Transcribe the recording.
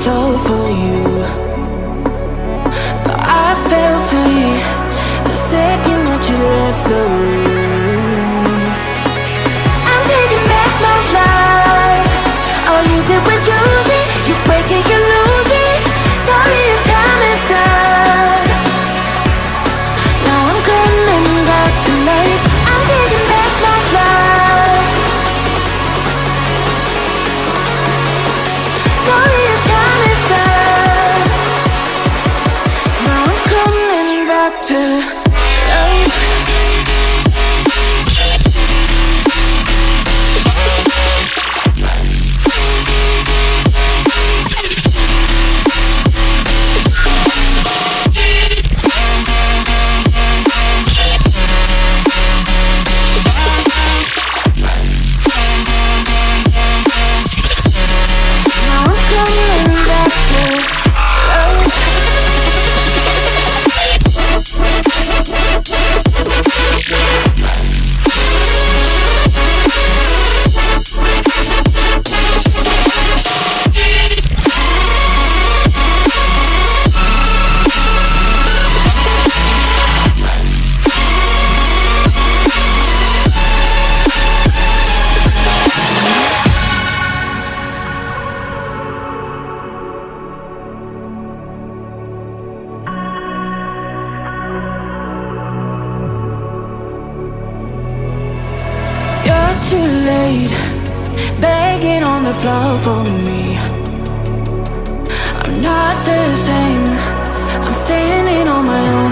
floor for you, but I felt free the second that you left the room. I'm taking back my life. All you did was use it. You break it, you lose it. Sorry, your time is up. Now I'm coming back to life. I'm taking back my life. Sorry, your time is up. Now I'm coming back to life. Too late, begging on the floor for me. I'm not the same. I'm standing on my own.